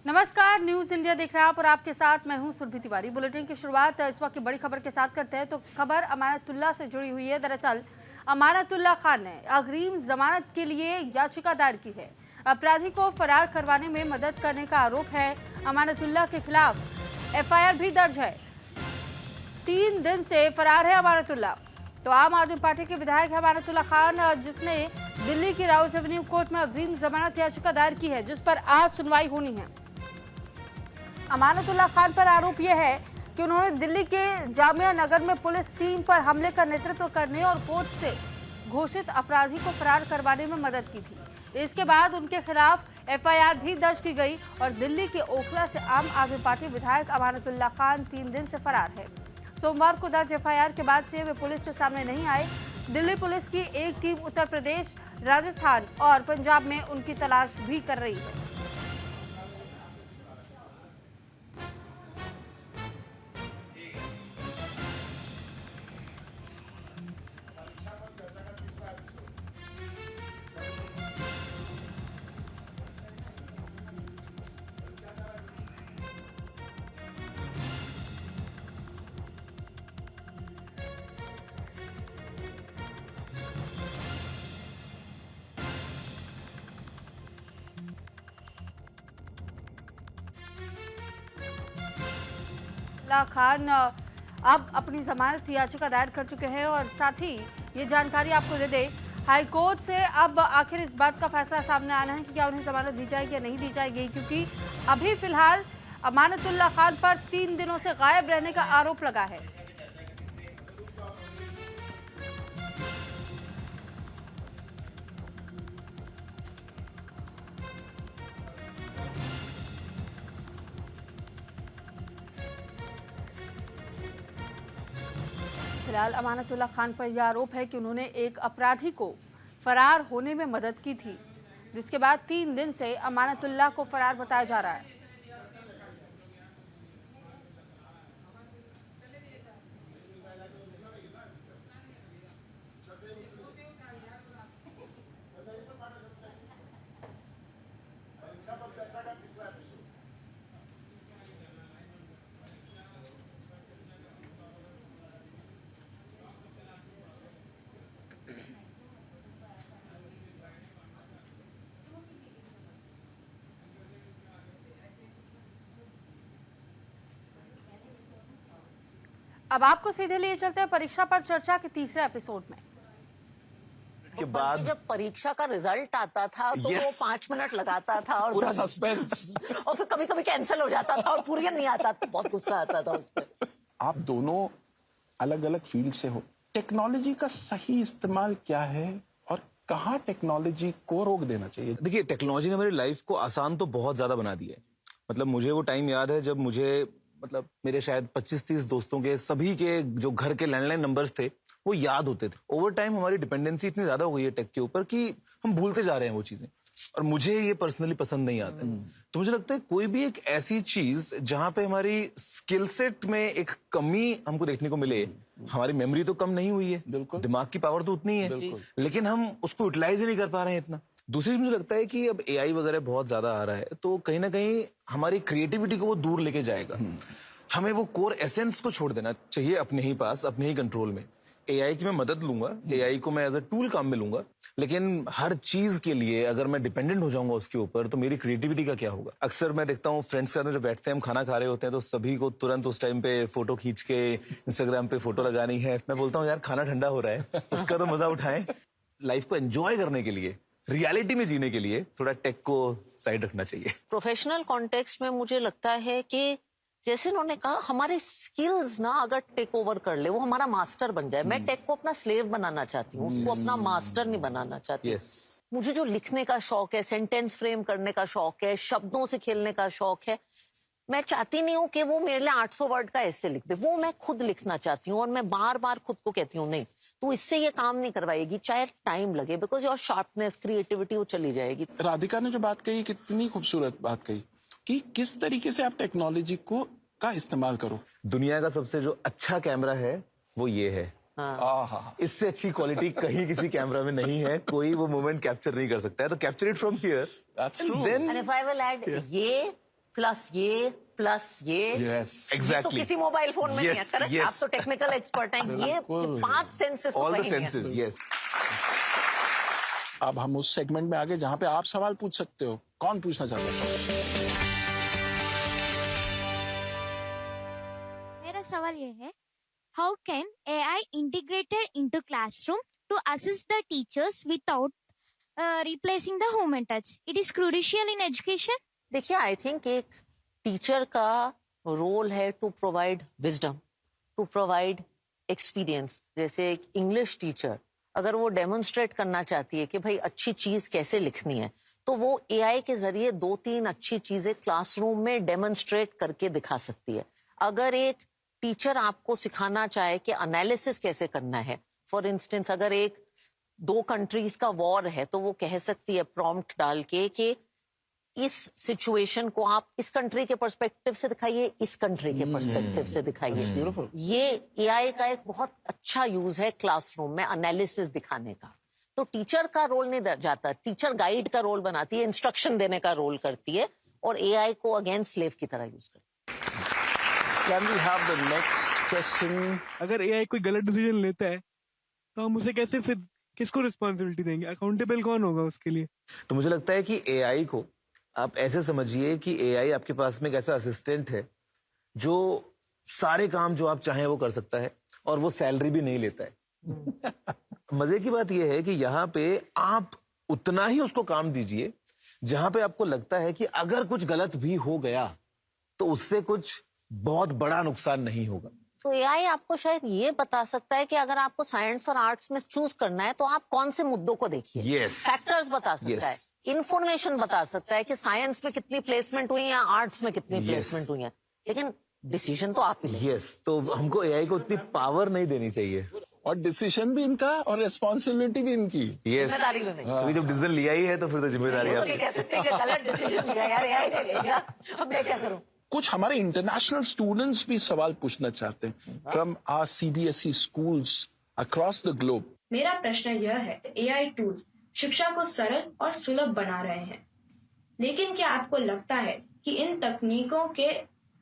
नमस्कार, news India देख रहे हैं आप और आपके साथ मैं हूं सुरभि तिवारी। बुलेटिन की शुरुआत इस वक्त की बड़ी खबर के साथ करते हैं। तो खबर अमानतुल्लाह से जुड़ी हुई है। दरअसल अमानतुल्लाह खान ने अग्रिम जमानत के लिए याचिका दायर की है। अपराधी को फरार करवाने में मदद करने का आरोप है। अमानतुल्लाह के खिलाफ एफआईआर भी दर्ज है। 3 दिन से फरार है अमानतुल्लाह। तो आम आदमी पार्टी के विधायक है अमानतुल्लाह खान, जिसने दिल्ली की राउस एवेन्यू कोर्ट में अग्रिम जमानत याचिका दायर की है, जिस पर आज सुनवाई होनी है। अमानतुल्लाह खान पर आरोप यह है कि उन्होंने दिल्ली के जामिया नगर में पुलिस टीम पर हमले का नेतृत्व करने और कोर्ट से घोषित अपराधी को फरार करवाने में मदद की थी। इसके बाद उनके खिलाफ एफआईआर भी दर्ज की गई और दिल्ली के ओखला से आम आदमी पार्टी विधायक अमानतुल्लाह खान 3 दिन से फरार है। सोमवार को दर्ज एफआईआर के बाद से वे पुलिस के सामने नहीं आए। दिल्ली पुलिस की एक टीम उत्तर प्रदेश, राजस्थान और पंजाब में उनकी तलाश भी कर रही है। खान अब अपनी जमानत याचिका दायर कर चुके हैं और साथ ही ये जानकारी आपको दे दे, हाईकोर्ट से अब आखिर इस बात का फैसला सामने आना है कि क्या उन्हें जमानत दी जाएगी या नहीं दी जाएगी, क्योंकि अभी फिलहाल अमानतुल्लाह खान पर 3 दिनों से गायब रहने का आरोप लगा है। फिलहाल अमानतुल्लाह खान पर यह आरोप है कि उन्होंने एक अपराधी को फरार होने में मदद की थी, जिसके बाद 3 दिन से अमानतुल्लाह को फरार बताया जा रहा है। अब आपको सीधे लिए चलते हैं परीक्षा पर चर्चा के तीसरे एपिसोड में। के बाद जब परीक्षा का रिजल्ट आता था तो वो 5 मिनट लगाता था और पूरा सस्पेंस और फिर कभी कभी कैंसिल हो जाता था और पूरी नहीं आता था। बहुत गुस्सा आता था उस पर। आप दोनों अलग अलग फील्ड से हो, टेक्नोलॉजी का सही इस्तेमाल क्या है और कहाँ टेक्नोलॉजी को रोक देना चाहिए? देखिए, टेक्नोलॉजी ने मेरी लाइफ को आसान तो बहुत ज्यादा बना दिया है। मतलब मुझे वो टाइम याद है जब मुझे मेरे शायद 25-30 दोस्तों के सभी के जो घर के लैंडलाइन नंबर्स थे वो याद होते थे। ओवर टाइम हमारी डिपेंडेंसी इतनी ज्यादा हो गई है टेक के ऊपर कि हम भूलते जा रहे हैं वो चीजें, और मुझे ये पर्सनली पसंद नहीं आता है। तो मुझे लगता है कोई भी एक ऐसी चीज जहां पे हमारी स्किल सेट में एक कमी हमको देखने को मिले। हमारी मेमोरी तो कम नहीं हुई है, बिल्कुल, दिमाग की पावर तो उतनी है, लेकिन हम उसको यूटिलाइज ही नहीं कर पा रहे हैं इतना। दूसरी मुझे लगता है कि अब एआई वगैरह बहुत ज्यादा आ रहा है, तो कहीं ना कहीं हमारी क्रिएटिविटी को वो दूर लेके जाएगा। हमें वो कोर एसेंस को छोड़ देना चाहिए अपने ही पास, अपने ही कंट्रोल में। एआई की मैं मदद लूंगा, एआई को मैं एज अ टूल काम में लूंगा, लेकिन हर चीज के लिए अगर मैं डिपेंडेंट हो जाऊंगा उसके ऊपर तो मेरी क्रिएटिविटी का क्या होगा? अक्सर मैं देखता हूँ फ्रेंड्स के साथ जब बैठते हैं, हम खाना खा रहे होते हैं, तो सभी को तुरंत उस टाइम पे फोटो खींच के इंस्टाग्राम पे फोटो लगानी है। मैं बोलता हूँ यार, खाना ठंडा हो रहा है, उसका तो मजा उठाएं। लाइफ को एंजॉय करने के लिए, रियलिटी में जीने के लिए थोड़ा टेक को साइड रखना चाहिए। प्रोफेशनल कॉन्टेक्स्ट में मुझे लगता है कि जैसे उन्होंने कहा, हमारे स्किल्स ना अगर टेक ओवर कर ले, वो हमारा मास्टर बन जाए। मैं टेक को अपना स्लेव बनाना चाहती हूँ, उसको अपना मास्टर नहीं बनाना चाहती। मुझे जो लिखने का शौक है, सेंटेंस फ्रेम करने का शौक है, शब्दों से खेलने का शौक है, मैं चाहती नहीं हूँ कि वो मेरे लिए 800 वर्ड का ऐसे लिख दे। वो मैं खुद लिखना चाहती हूँ और मैं बार बार खुद को कहती हूँ नहीं, तो इससे ये काम नहीं करवाएगी, चाहे टाइम लगे, बिकॉज योर शार्पनेस, क्रिएटिविटी वो चली जाएगी। राधिका ने जो बात कही, कितनी खूबसूरत बात कही कि किस तरीके से आप टेक्नोलॉजी को का इस्तेमाल करो। दुनिया का सबसे जो अच्छा कैमरा है वो ये है। इससे अच्छी क्वालिटी कहीं किसी कैमरा में नहीं है, कोई वो मोमेंट कैप्चर नहीं कर सकता है। तो capture it from here, that's true. And if I will add ये प्लस ये Yes. ये तो Exactly. किसी मोबाइल फोन में नहीं है, Yes, करेक्ट? yes. आप तो टेक्निकल एक्सपर्ट हैं। ये बिल्कुल। 5 senses all the senses, yes. अब हम उस सेगमेंट में आगे जहां पे आप सवाल पूछ सकते हो। कौन पूछना चाहता है? मेरा सवाल ये है, how can AI integrated into classroom to assist the teachers without replacing the human touch? It is crucial in education. देखिए, आई थिंक एक टीचर का रोल है to provide wisdom, to provide experience. जैसे एक इंग्लिश टीचर अगर वो demonstrate करना चाहती है कि भाई अच्छी चीज कैसे लिखनी है, तो वो एआई के जरिए 2-3 अच्छी चीजें क्लासरूम में डेमोन्स्ट्रेट करके दिखा सकती है। अगर एक टीचर आपको सिखाना चाहे कि एनालिसिस कैसे करना है, फॉर इंस्टेंस अगर एक 2 कंट्रीज का वॉर है, तो वो कह सकती है प्रॉम्प्ट डाल के कि इस सिचुएशन को आप इस कंट्री के पर्सपेक्टिव से दिखाइए, इस कंट्री के पर्सपेक्टिव से दिखाइए। Beautiful. ये एआई का एक बहुत अच्छा यूज है क्लासरूम में एनालिसिस दिखाने का। तो टीचर का रोल नहीं जाता, टीचर गाइड का रोल बनाती है, इंस्ट्रक्शन देने का रोल करती है, और एआई को अगेन स्लेव की तरह यूज करती है। Can we have the next question? अगर एआई कोई गलत डिसीजन लेता है तो हम उसे कैसे, फिर किसको रिस्पॉन्सिबिलिटी देंगे? अकाउंटेबल कौन होगा उसके लिए? तो मुझे लगता है कि एआई को आप ऐसे समझिए कि एआई आपके पास में एक ऐसा असिस्टेंट है जो सारे काम जो आप चाहें वो कर सकता है, और वो सैलरी भी नहीं लेता है। मजे की बात यह है कि यहाँ पे आप उतना ही उसको काम दीजिए जहां पे आपको लगता है कि अगर कुछ गलत भी हो गया तो उससे कुछ बहुत बड़ा नुकसान नहीं होगा। तो एआई आपको शायद ये बता सकता है कि अगर आपको साइंस और आर्ट्स में चूज करना है तो आप कौन से मुद्दों को देखिए। Yes. फैक्टर्स बता सकता है, Yes. इंफॉर्मेशन बता सकता है कि साइंस में कितनी प्लेसमेंट हुई है, आर्ट्स में कितनी Yes. प्लेसमेंट हुई है, लेकिन डिसीजन तो आप ही लेंगे। यस, तो हमको एआई को उतनी पावर नहीं देनी चाहिए। और डिसीजन भी इनका और रिस्पॉन्सिबिलिटी भी इनकी। यस, जिम्मेदारी में नहीं। अभी जब डिसीजन लिया ही है तो फिर तो जिम्मेदारी तो आपकी। ये कह सकते हैं कि गलत डिसीजन लिया यार, एआई ने लिया, अब मैं क्या करूं? कुछ हमारे इंटरनेशनल स्टूडेंट्स भी सवाल पूछना चाहते हैं from our CBSE schools across the globe. मेरा प्रश्न यह है, एआई टूल्स शिक्षा को सरल और सुलभ बना रहे हैं, लेकिन क्या आपको लगता है कि इन तकनीकों के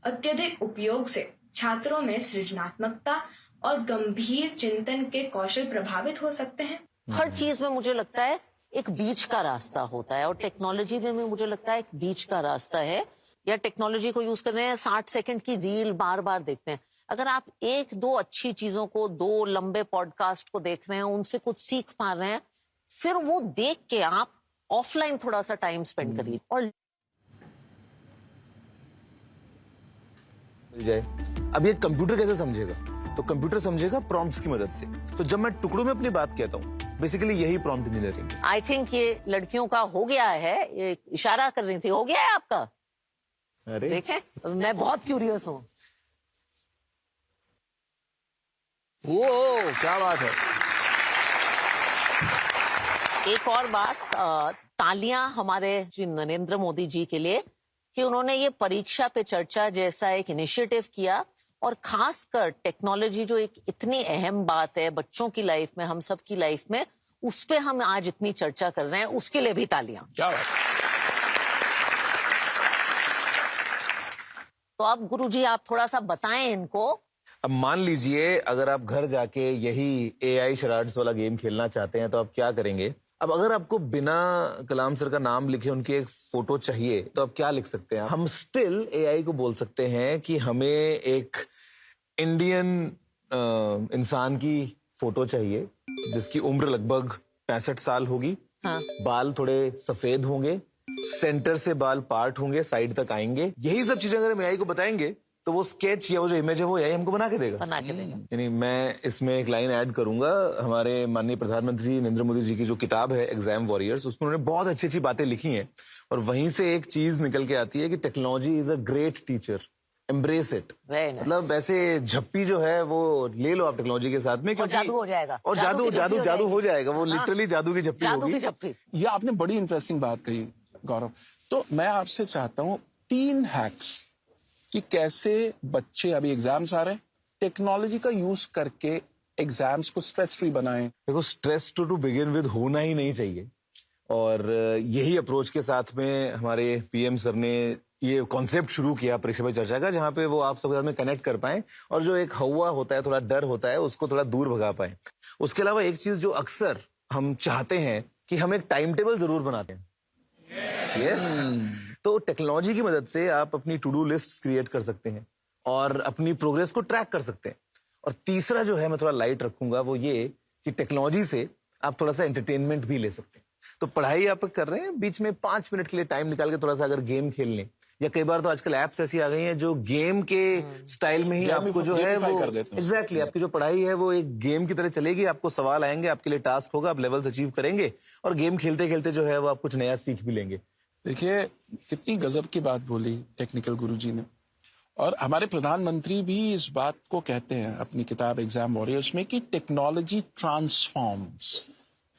अत्यधिक उपयोग से छात्रों में सृजनात्मकता और गंभीर चिंतन के कौशल प्रभावित हो सकते हैं? हर चीज में मुझे लगता है एक बीच का रास्ता होता है, और टेक्नोलॉजी में मुझे लगता है एक बीच का रास्ता है। या टेक्नोलॉजी को यूज कर रहे हैं, 60 सेकंड की रील बार बार देखते हैं। अगर आप 1-2 अच्छी चीजों को, 2 लंबे पॉडकास्ट को देख रहे हैं, उनसे कुछ सीख पा रहे हैं, फिर वो देख के आप ऑफलाइन थोड़ा सा टाइम स्पेंड करिए। और मिल जाए। अब ये कंप्यूटर कैसे समझेगा? तो कंप्यूटर समझेगा प्रॉम्प्ट्स की मदद से। तो जब मैं टुकड़ों में अपनी बात कहता हूँ, बेसिकली यही प्रॉम्प्ट इंजीनियरिंग है। आई थिंक ये लड़कियों का हो गया है, ये इशारा कर रही थी, हो गया है आपका? अरे देखें, मैं बहुत क्यूरियस हूँ। वो क्या बात है। एक और बात, तालियां हमारे श्री नरेंद्र मोदी जी के लिए कि उन्होंने ये परीक्षा पे चर्चा जैसा एक इनिशिएटिव किया, और खासकर टेक्नोलॉजी जो एक इतनी अहम बात है बच्चों की लाइफ में, हम सब की लाइफ में, उस पे हम आज इतनी चर्चा कर रहे हैं, उसके लिए भी तालियां। क्या बात है। तो अब गुरुजी आप थोड़ा सा बताएं इनको। अब मान लीजिए अगर आप घर जाके यही एआई शरारट्स वाला गेम खेलना चाहते हैं तो आप क्या करेंगे? अब अगर आपको बिना कलाम सर का नाम लिखे उनकी एक फोटो चाहिए तो आप क्या लिख सकते हैं? हम स्टिल एआई को बोल सकते हैं कि हमें एक इंडियन इंसान की फोटो चाहिए जिसकी उम्र लगभग 65 साल होगी। हाँ। बाल थोड़े सफेद होंगे, सेंटर से बाल पार्ट होंगे, साइड तक आएंगे। यही सब चीजें अगर हम एआई को बताएंगे तो वो स्केच या वो जो इमेज है वो एआई हमको बना के देगा। बना के देगा। यानी मैं इसमें एक लाइन ऐड करूंगा, हमारे माननीय प्रधानमंत्री नरेंद्र मोदी जी की जो किताब है एग्जाम वॉरियर्स, उसमें उन्होंने बहुत अच्छी अच्छी बातें लिखी हैं, और वहीं से एक चीज निकल के आती है कि technology is a great teacher, embrace it. Very nice. मतलब ऐसे झप्पी जो है वो ले लो आप टेक्नोलॉजी के साथ में, और क्योंकि जादू हो जाएगा। और जादू की झप्पी हो जादू हो जाएगी। जाएगा। वो हाँ। लिटरली जादू की झप्पी जादू की होगी। झप्पी। ये आपने बड़ी इंटरेस्टिंग बात कही गौरव। तो मैं आपसे चाहता हूँ 3 हैक्स कि कैसे बच्चे, अभी एग्जाम्स आ रहे हैं, टेक्नोलॉजी का यूज करके एग्जाम्स को स्ट्रेस फ्री बनाएं। देखो, स्ट्रेस टू बिगिन विद होना ही नहीं चाहिए, और यही अप्रोच के साथ में हमारे पीएम सर ने ये कॉन्सेप्ट शुरू किया परीक्षा पे चर्चा का, जहाँ पे वो आप सबके साथ में कनेक्ट कर पाए और जो एक हवा होता है, थोड़ा डर होता है, उसको थोड़ा दूर भगा पाए। उसके अलावा एक चीज जो अक्सर हम चाहते हैं कि हम एक टाइम टेबल जरूर बनाते हैं। यस। तो टेक्नोलॉजी की मदद से आप अपनी टू डू लिस्ट क्रिएट कर सकते हैं और अपनी प्रोग्रेस को ट्रैक कर सकते हैं। और तीसरा जो है मैं थोड़ा लाइट रखूंगा, वो ये कि टेक्नोलॉजी से आप थोड़ा सा एंटरटेनमेंट भी ले सकते हैं। तो पढ़ाई आप कर रहे हैं, बीच में 5 मिनट के लिए टाइम निकाल के थोड़ा सा अगर गेम खेल लें, या कई बार तो आजकल एप्स ऐसी आ गई हैं जो गेम के स्टाइल में ही आपको जो है वो एग्जैक्टली आपकी जो पढ़ाई है वो एक गेम की तरह चलेगी। आपको सवाल आएंगे, आपके लिए टास्क होगा, आप लेवल्स अचीव करेंगे और गेम खेलते खेलते जो है वो आप कुछ नया सीख भी लेंगे। देखिए कितनी गजब की बात बोली टेक्निकल गुरुजी ने, और हमारे प्रधानमंत्री भी इस बात को कहते हैं अपनी किताब एग्जाम वॉरियर्स में कि टेक्नोलॉजी ट्रांसफॉर्म्स।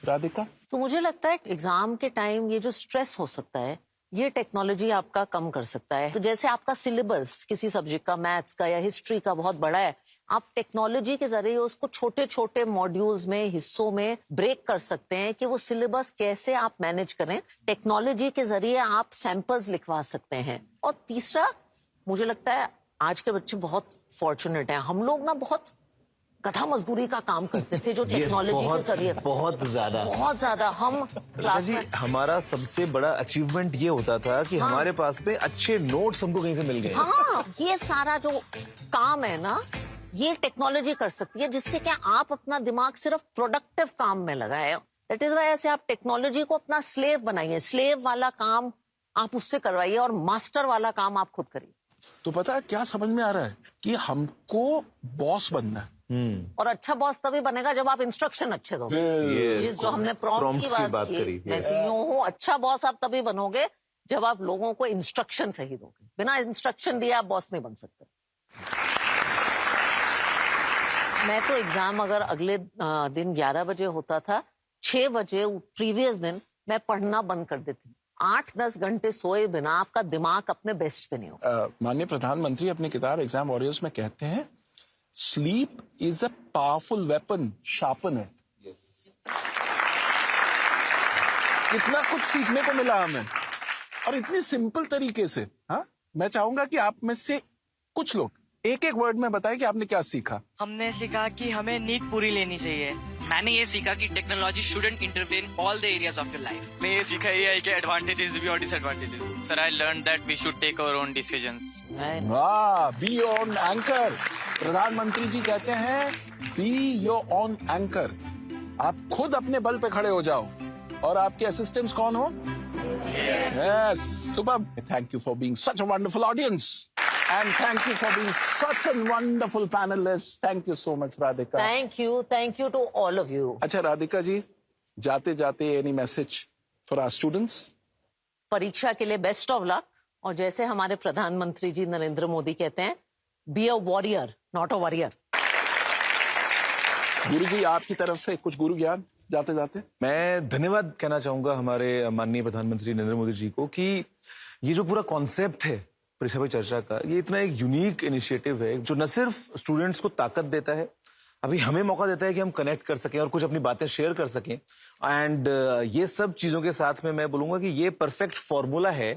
राधिका? तो मुझे लगता है एग्जाम के टाइम ये जो स्ट्रेस हो सकता है ये टेक्नोलॉजी आपका कम कर सकता है। तो जैसे आपका सिलेबस किसी सब्जेक्ट का, मैथ्स का या हिस्ट्री का बहुत बड़ा है, आप टेक्नोलॉजी के जरिए उसको छोटे छोटे मॉड्यूल्स में, हिस्सों में ब्रेक कर सकते हैं कि वो सिलेबस कैसे आप मैनेज करें। टेक्नोलॉजी के जरिए आप सैंपल्स लिखवा सकते हैं। और तीसरा, मुझे लगता है आज के बच्चे बहुत फॉर्चुनेट हैं। हम लोग ना बहुत गधा मजदूरी का काम करते थे जो टेक्नोलॉजी के जरिए बहुत ज्यादा हम क्लास में, हमारा सबसे बड़ा अचीवमेंट ये होता था कि हमारे पास में अच्छे नोट्स हमको कहीं से मिल गए। हाँ, ये सारा जो काम है ना ये टेक्नोलॉजी कर सकती है, जिससे क्या आप अपना दिमाग सिर्फ प्रोडक्टिव काम में लगाए। दैट इज वाई ऐसे आप टेक्नोलॉजी को अपना स्लेव बनाइए। स्लेव वाला काम आप उससे करवाइए और मास्टर वाला काम आप खुद करिए। तो पता है क्या समझ में आ रहा है कि हमको बॉस बनना है। और अच्छा बॉस तभी बनेगा जब आप इंस्ट्रक्शन अच्छे दोगे। जिस जो हमने प्रॉम्प्ट की बात की, ऐसे यूं हूँ, अच्छा बॉस आप तभी बनोगे जब आप लोगों को इंस्ट्रक्शन सही दोगे। बिना इंस्ट्रक्शन दिए आप बॉस नहीं बन सकते। मैं तो एग्जाम अगर अगले दिन 11 बजे होता था, 6 बजे प्रीवियस दिन मैं पढ़ना बंद कर देती हूँ। 8-10 घंटे सोए बिना आपका दिमाग अपने बेस्ट पे नहीं होगा। माननीय प्रधानमंत्री अपनी किताब एग्जाम वॉरियर्स में कहते हैं sleep is a powerful weapon, sharpen है। कितना कुछ सीखने को मिला हमें और इतनी सिंपल तरीके से। हाँ, मैं चाहूंगा कि आप में से कुछ लोग एक एक वर्ड में बताएं कि आपने क्या सीखा। हमने सीखा कि हमें नींद पूरी लेनी चाहिए। मैंने ये सीखा कि technology shouldn't intervene all the areas of your life. मैं ये सीखा एआई के एडवांटेजेस भी और disadvantages. Sir, I learn that we should take our own decisions. वाह, बी योर ओन एंकर। प्रधानमंत्री जी कहते हैं बी योर ओन एंकर। आप खुद अपने बल पे खड़े हो जाओ। और आपके असिस्टेंट्स कौन हो? यस, सुबह। Thank you for being such a wonderful audience and thank you for being such a wonderful panelist. Thank you so much, Radhika. Thank you to all of you. अच्छा राधिका जी, जाते जाते any message for our students? परीक्षा के लिए best of luck. और जैसे हमारे प्रधानमंत्री जी नरेंद्र मोदी कहते हैं, be a warrior not a warrior. गुरु जी आपकी तरफ से कुछ गुरु ज्ञान जाते जाते? मैं धन्यवाद कहना चाहूंगा हमारे माननीय प्रधानमंत्री नरेंद्र मोदी जी को कि ये जो पूरा कॉन्सेप्ट है परीक्षा पे चर्चा का, ये इतना एक यूनिक इनिशिएटिव है जो न सिर्फ स्टूडेंट्स को ताकत देता है, अभी हमें मौका देता है कि हम कनेक्ट कर सकें और कुछ अपनी बातें शेयर कर सकें। एंड ये सब चीजों के साथ में मैं बोलूंगा कि ये परफेक्ट फॉर्मूला है